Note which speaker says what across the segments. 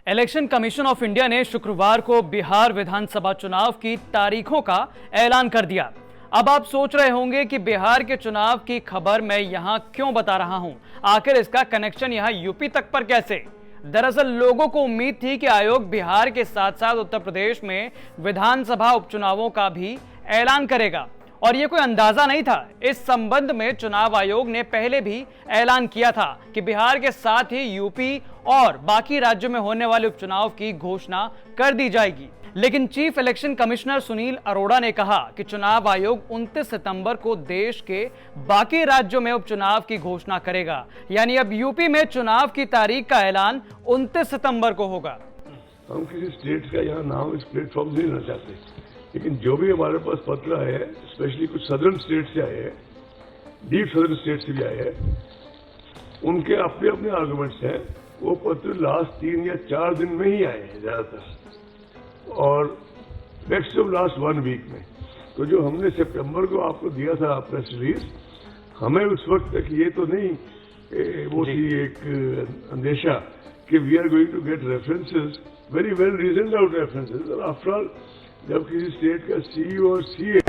Speaker 1: Election commission of India ने शुक्रवार को बिहार विधानसभा चुनाव की तारीखों का ऐलान कर दिया। अब आप सोच रहे होंगे कि बिहार के चुनाव की खबर मैं यहां क्यों बता रहा हूं, आखिर इसका कनेक्शन यहां यूपी तक पर कैसे। दरअसल लोगों को उम्मीद थी कि आयोग बिहार के साथ साथ उत्तर प्रदेश में विधानसभा उपचुनावों का भी ऐलान करेगा, और यह कोई अंदाजा नहीं था। इस संबंध में चुनाव आयोग ने पहले भी ऐलान किया था कि बिहार के साथ ही यूपी और बाकी राज्यों में होने वाले उपचुनाव की घोषणा कर दी जाएगी। लेकिन chief election commissioner Sunil Arora ने कहा कि चुनाव आयोग 29 सितंबर को देश के बाकी राज्यों में उपचुनाव की घोषणा करेगा। यानी अब यूपी में चुनाव की तारीख का ऐलान 29 सितंबर को होगा।
Speaker 2: हम किसी स्टेट का यहाँ नाम इस प्लेटफॉर्म से लेना चाहते, लेकिन जो भी हमारे पास पत्र आए हैं, स्पेशली कुछ सदर्न स्टेट से आए हैं, डीप सदर्न स्टेट से भी आए हैं, उनके अपने अपने आर्गुमेंट्स हैं। वो पत्र लास्ट 3 या 4 दिन में ही आए हैं ज्यादातर, और मैक्सिमम लास्ट 1 वीक में। तो जो हमने सितंबर को आपको दिया था प्रेस रिलीज, हमें उस वक्त तक ये तो नहीं वो थी एक अंदेशा कि we are going to get references, very well reasoned out references. और आफ्टर ऑल जब किसी स्टेट का सीईओ और सीए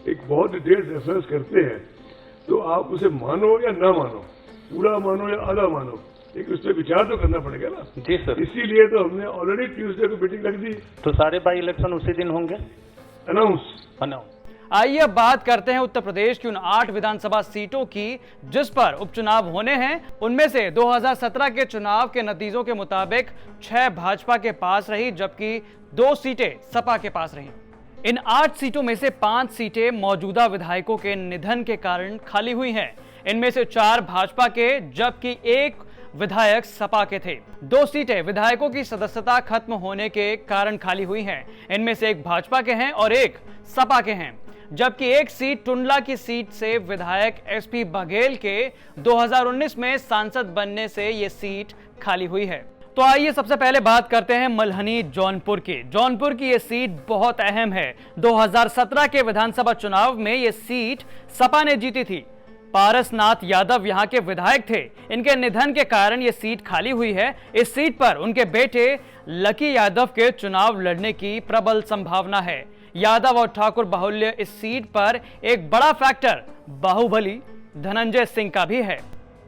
Speaker 2: एक बहुत डिटेल्ड रेफरेंस करते हैं, तो आप उसे मानो या ना मानो, पूरा मानो या आधा मानो, एक उस पर विचार तो करना पड़ेगा ना।
Speaker 3: जी सर।
Speaker 2: इसीलिए तो हमने ऑलरेडी ट्यूसडे को मीटिंग रख दी।
Speaker 3: तो सारे बाई इलेक्शन उसी दिन होंगे
Speaker 2: अनाउंस।
Speaker 1: आइए अब बात करते हैं उत्तर प्रदेश की उन 8 विधानसभा सीटों की जिस पर उपचुनाव होने हैं। उनमें से 2017 के चुनाव के नतीजों के मुताबिक 6 भाजपा के पास रही, जबकि 2 सीटें सपा के पास रही। इन 8 सीटों में से 5 सीटें मौजूदा विधायकों के निधन के कारण खाली हुई हैं। इनमें से 4 भाजपा के, जबकि 1 विधायक सपा के थे। 2 सीटें विधायकों की सदस्यता खत्म होने के कारण खाली हुई हैं। इनमें से 1 भाजपा के हैं और 1 सपा के हैं, जबकि 1 सीट टुंडला की सीट से विधायक एसपी बघेल के 2019 में सांसद बनने से यह सीट खाली हुई है। तो आइए सबसे पहले बात करते हैं मल्हनी जौनपुर की। जौनपुर की यह सीट बहुत अहम है। 2017 के विधानसभा चुनाव में यह सीट सपा ने जीती थी। पारसनाथ यादव यहां के विधायक थे। इनके निधन के कारण यह सीट खाली हुई है। इस सीट पर उनके बेटे लकी यादव के चुनाव लड़ने की प्रबल संभावना है। यादव और ठाकुर बाहुल्य इस सीट पर एक बड़ा फैक्टर बाहुबली धनंजय सिंह का भी है।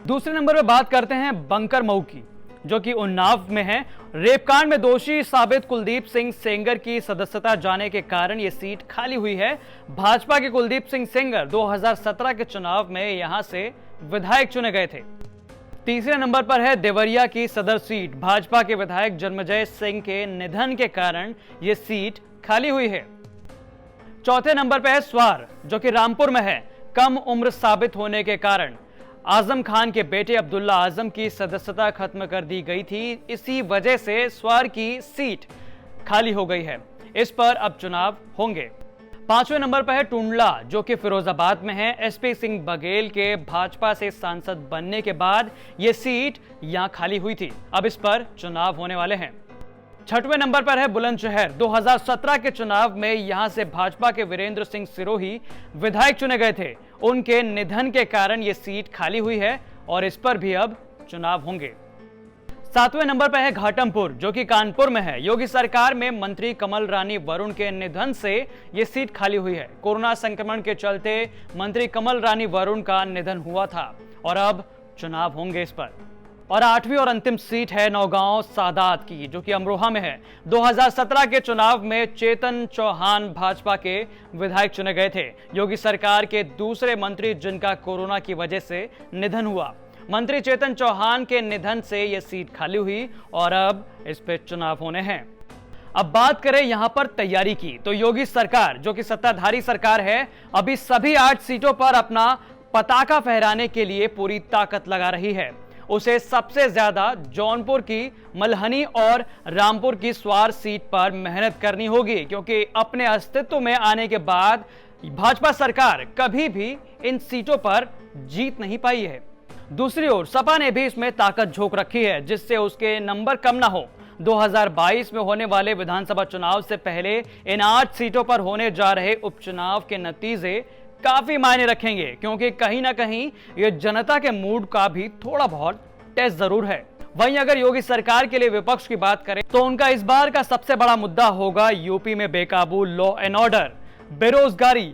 Speaker 1: दूसरे नंबर पर बात करते हैं बंकर मऊ की, जो कि उन्नाव में है। रेपकांड में दोषी साबित कुलदीप सिंह सेंगर की सदस्यता जाने के कारण यह सीट खाली हुई है। भाजपा के कुलदीप सिंह सेंगर 2017 के चुनाव में यहां से विधायक चुने गए थे। तीसरे नंबर पर है देवरिया की सदर सीट। भाजपा के विधायक जन्मजय सिंह के निधन के कारण यह सीट खाली हुई है। चौथे नंबर पर है स्वार, जो कि रामपुर में है। कम उम्र साबित होने के कारण आजम खान के बेटे अब्दुल्ला आजम की सदस्यता खत्म कर दी गई थी। इसी वजह से स्वार की सीट खाली हो गई है। इस पर अब चुनाव होंगे। 5वें नंबर पर है टुंडला, जो कि फिरोजाबाद में है। एसपी सिंह बघेल के भाजपा से सांसद बनने के बाद यह सीट यहां खाली हुई थी। अब इस पर चुनाव होने वाले हैं। 6वें नंबर पर है बुलंदशहर। 2017 के चुनाव में यहां से भाजपा के वीरेंद्र सिंह सिरोही विधायक चुने गए थे। उनके निधन के कारण यह सीट खाली हुई है और इस पर भी अब चुनाव होंगे। 7वें नंबर पर है घाटमपुर, जो कि कानपुर में है। योगी सरकार में मंत्री कमल रानी वरुण के निधन से यह सीट खाली हुई है। कोरोना संक्रमण के चलते मंत्री कमल रानी वरुण का निधन हुआ था और अब चुनाव होंगे इस पर। और 8वीं और अंतिम सीट है नौगांव सादात की, जो कि अमरोहा में है। 2017 के चुनाव में चेतन चौहान भाजपा के विधायक चुने गए थे। योगी सरकार के दूसरे मंत्री जिनका कोरोना की वजह से निधन हुआ। मंत्री चेतन चौहान के निधन से यह सीट खाली हुई और अब इस पे चुनाव होने हैं। अब बात करें यहां पर तैयारी की, तो योगी सरकार, जो कि सत्ताधारी सरकार है, अभी सभी 8 सीटों पर अपना पताका फहराने के लिए पूरी ताकत लगा रही है। उसे सबसे ज्यादा जौनपुर की मल्हनी और रामपुर की स्वार सीट पर मेहनत करनी होगी, क्योंकि अपने अस्तित्व में आने के बाद भाजपा सरकार कभी भी इन सीटों पर जीत नहीं पाई है। दूसरी ओर सपा ने भी इसमें ताकत झोंक रखी है, जिससे उसके नंबर कम ना हो। 2022 में होने वाले विधानसभा चुनाव से पहले इन 8 सीटों पर होने जा रहे उपचुनाव के नतीजे काफी मायने रखेंगे, क्योंकि कहीं ना कहीं ये जनता के मूड का भी थोड़ा बहुत टेस्ट जरूर है। वहीं अगर योगी सरकार के लिए विपक्ष की बात करें तो उनका इस बार का सबसे बड़ा मुद्दा होगा यूपी में बेकाबू लॉ एंड ऑर्डर, बेरोजगारी,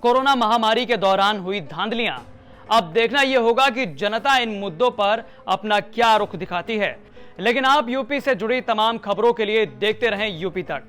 Speaker 1: कोरोना महामारी के दौरान हुई धांधलियां। अब देखना यह होगा कि जनता इन मुद्दों पर अपना क्या रुख दिखाती है। लेकिन आप यूपी से जुड़ी तमाम खबरों के लिए देखते रहें यूपी तक।